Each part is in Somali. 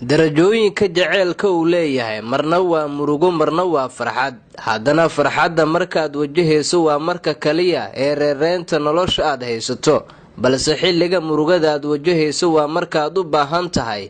darajooyinka jaceylka uu leeyahay marna waa murugo marna waa farxad. haddana farxadda markaad wajahayso waa marka kaliya ee reereenta nolosha aad haysato, balse xilliga murugada aad wajahayso waa markaad u baahan tahay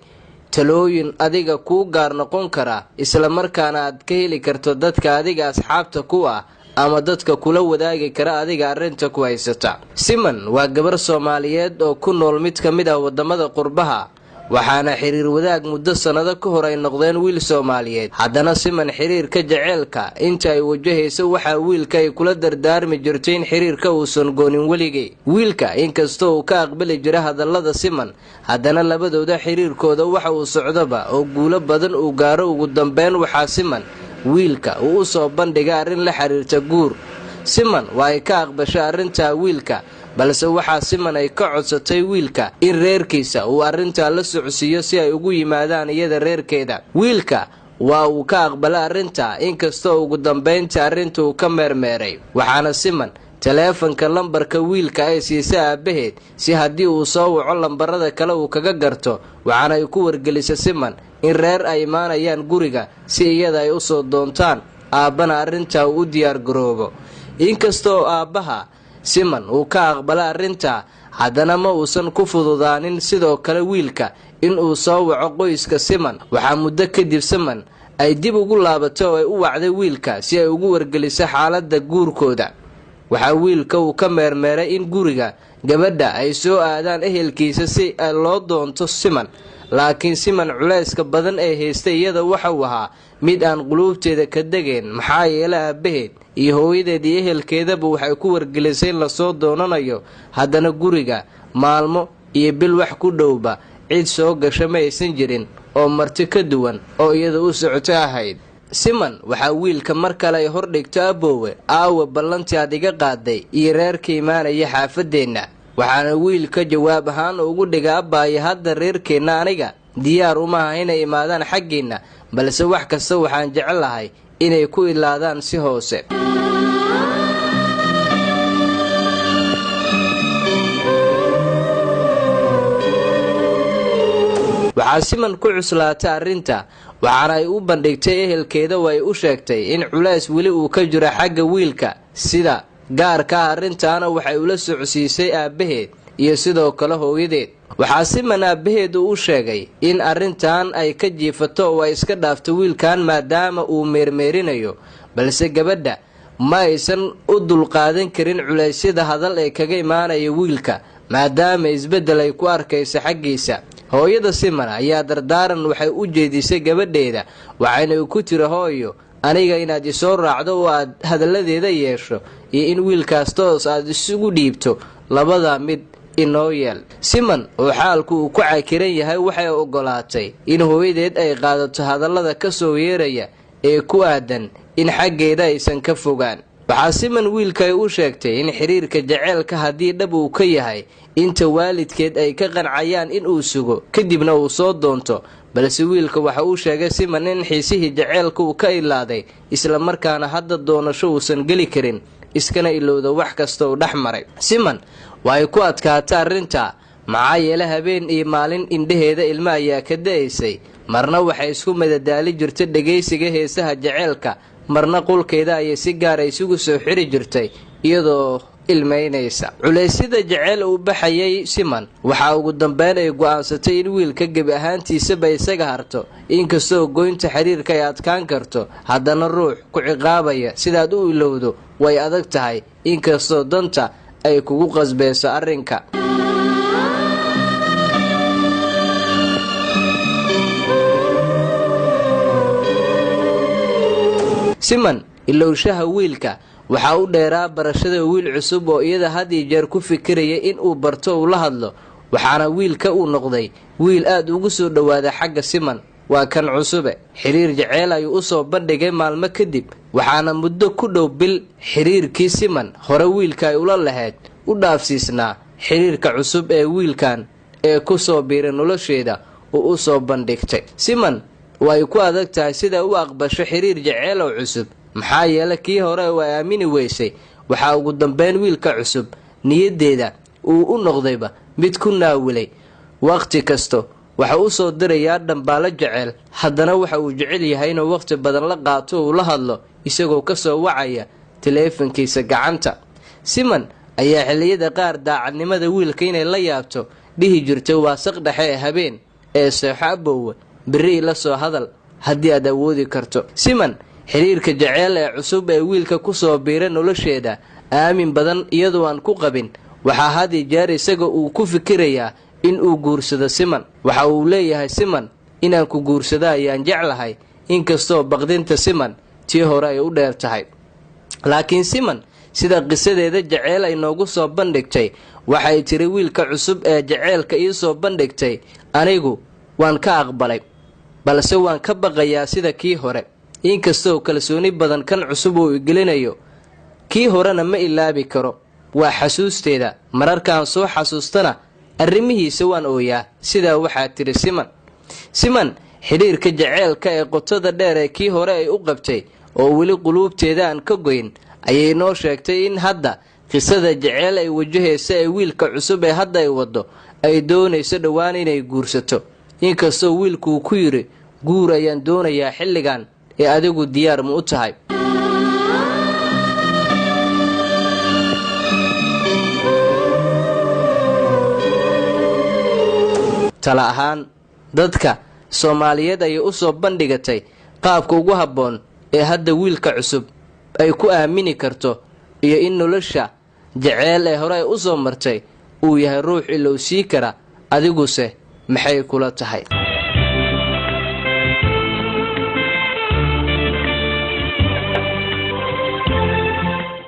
talooyin adiga kuu gaar noqon kara, isla markaana aad ka heli karto dadka adiga asxaabta ku ah ama dadka kula wadaagi kara adiga arrinta ku haysata. Siman waa gabar Soomaaliyeed oo ku nool mid ka mid ah wadamada qurbaha, waxaana xiriir wadaag muddo sanado ka hor ay noqdeen wiil Soomaaliyeed. haddana Siman xiriirka jaceylka inta ay wajahayso waxa wiilka ay kula dardaarmi jirtay in xiriirka uusan goonin weligii. wiilka inkastoo uu ka aqbali jira hadallada Siman, haddana labadooda xiriirkooda waxa uu socdaba oo guulo badan uu gaaro. ugu dambeyn waxaa Siman wiilka uu u soo bandhigay arrin la xiriirta guur. Siman waa ay ka aqbashay arrinta wiilka, balse waxaa Siman ay ka codsatay wiilka in reerkiisa uu arrinta la socodsiiyo si ay ugu yimaadaan iyada reerkeeda. wiilka waa uu ka aqbalay arrinta, inkastoo ugu dambeynta arrinta uu ka meermeeray. waxaana Siman taleefanka lambarka wiilka ay siisay aabaheed si haddii uu soo waco lambarada kale uu kaga garto, waxaana ay ku wargelisay Siman in reer ay imaanayaan guriga si iyada ay u soo doontaan, aabbana arrinta uu u diyaar garoobo. inkastoo aabbaha Siman uu ka aqbalay arrinta, haddana ma uusan ku fududaanin sidoo kale wiilka in uu soo waco qoyska Siman. waxaa muddo kadib Siman ay dib ugu laabatay oo ay u wacday wiilka si ay ugu wargelisay xaaladda guurkooda. waxaa wiilka uu ka meermeeray in guriga gabadha ay soo aadaan ehelkiisa si loo doonto Siman, laakiin Siman culayska badan ee haystay iyada waxa uu ahaa mid aan quluubteeda ka degeen, maxaa yeelay aabaheed iyo hooyadeed iyo ehelkeedaba waxay ku wargelisay in lasoo doonanayo. haddana guriga maalmo iyo bil wax ku dhowba cid soo gasha ma aysan jirin oo marti ka duwan oo iyada u socoto ahayd. Siman waxaa wiilka mar kale ay hordhigto aboowe aawa ballantii aad iga qaaday iyo reerka imaanaya xaafadeenna. waxaana wiilka jawaab ahaan ugu dhiga abbaayo hadda reerkeenna aniga diyaar uma aha inay imaadaan xaggiinna, balse wax kasta waxaan jecelahay inay ku ilaadaan si hoose. waxaa Siman ku cuslaatay arrinta, waxaana ay u bandhigtay ehelkeeda oo ay u sheegtay in culays weli uu ka jiro xagga wiilka sida gaarka ah. arrintaana waxay ula socodsiisay aabaheed iyo sidoo kale hooyadeed. waxaa Siman aabaheed u sheegay in arrintan ay ka jiifato oo ay iska dhaafto wiilkan maadaama uu meermeerinayo, balse gabadha ma aysan u dulqaadan karin culeysyada hadal ee kaga imaanaya wiilka maadaama isbeddel ay ku arkaysa xaggiisa. hooyada Siman ayaa dardaaran waxay u jeedisay gabadheeda, waxayna ku tiri hooyo, aniga inaad isoo raacdo oo aad hadalladeeda yeesho iyo in wiilkaas toos aad isugu dhiibto, labada mid inoo yeel. Siman oo xaalku uu ku cakiran yahay waxay ogolaatay in hooyadeed ay qaadato hadallada ka soo yeeraya ee ku aadan in xaggeeda aysan ka fogaan. waxaa Siman wiilka ay u sheegtay in xiriirka jaceylka haddii dhab uu ka yahay inta waalidkeed ay ka qancayaan in uu sugo kadibna uu soo doonto, balse wiilka waxa uu sheegay Siman in xiisihii jaceylka uu ka ilaaday, isla markaana hadda doonasho uusan geli karin, iskana ilowda wax kasta uu dhex maray. Siman waa ay ku adkaatay arrinta, maxaa yeelay habeen iyo maalin indhaheeda ilmo ayaa ka da'aysay. marna waxay isku madadaali jirtay dhegaysiga heesaha jaceylka, marna qolkeeda ayay si gaar ah isugu soo xiri jirtay iyadoo ilmeynaysa. culeysyada jaceyl uu baxayay Siman waxaa ugu dambeyn ay go'aansatay in wiilka gebi ahaantiisaba isaga harto. inkastoo goynta xiriirka ay adkaan karto, haddana ruux ku ciqaabaya sidaad u ilowdo way adag tahay, inkastoo danta ay kugu qasbayso arrinka. Siman ilowshaha wiilka waxaa u dheeraa barashada wiil cusub oo iyada had iyo jeer ku fikiraya in uu barto uu la hadlo. waxaana wiilka uu noqday wiil aad ugu soo dhawaada xagga Siman. waa kan cusube xiriir jaceyl ayuu u soo bandhigay maalmo kadib, waxaana muddo ku dhow bil xiriirkii Siman hore wiilka ay ula lahayd u dhaafsiisnaa xiriirka cusub ee wiilkan ee ku soo biiray nolosheeda uu u soo bandhigtay. Siman way ku adag tahay sida uu aqbasho xiriir jaceyl oo cusub, maxaa yeelay kii hore waa aamini weysay. waxaa ugu dambeyn wiilka cusub niyadeeda uu u noqdayba mid ku naawilay waqti kasto waxa uu soo dirayaa dhambaalo jecel, haddana waxa uu jecel yahay inuu waqti badan la qaato uu la hadlo isagoo ka soo wacaya taleefankiisa gacanta. Siman ayaa xilliyada qaar daacadnimada wiilka inay la yaabto dhihi jirtay waa saq dhexe ee habeen ee seexo abowe beri la soo hadal haddii aad awoodi karto. Siman xiriirka jecel ee cusub ee wiilka ku soo biiray nolosheeda aamin badan iyadoo aan ku qabin, waxaa had iyo jeer isaga uu ku fikirayaa in uu guursado Siman. waxa uu leeyahay Siman inaan ku guursado ayaan jeclahay, inkastoo baqdinta Siman tii hore ay u dheer tahay. laakiin Siman sida qisadeeda jecel ay noogu soo bandhigtay, waxay tiri wiilka cusub ee jecelka ii soo bandhigtay anigu waan ka aqbalay, balse waan ka baqayaa sida kii hore, inkastoo kalsooni badan kan cusub uu igelinayo. kii horena ma ilaabi karo, waa xasuusteeda, mararkaan soo xasuustana arrimihiisa waan ooyaa. sidaa waxaa tiri Siman. Siman xiriirka jecelka ee qotada dheer ee kii hore ay u qabtay oo weli quluubteeda aan ka goyn ayay noo sheegtay in hadda qisada jecel ay wajahaysa ee wiilka cusub ee hadda ay wado ay doonayso dhowaan inay guursato, inkastoo wiilku ku yiri guur ayaan doonayaa xilligan ee adigu diyaar ma u tahay. tala ahaan dadka Soomaaliyeed ayay u soo bandhigatay qaabka ugu habboon ee hadda wiilka cusub ay ku aamini karto iyo in nolosha jecel ee hore u soo martay uu yahay ruux ilowsii kara. adiguse maxay kula tahay?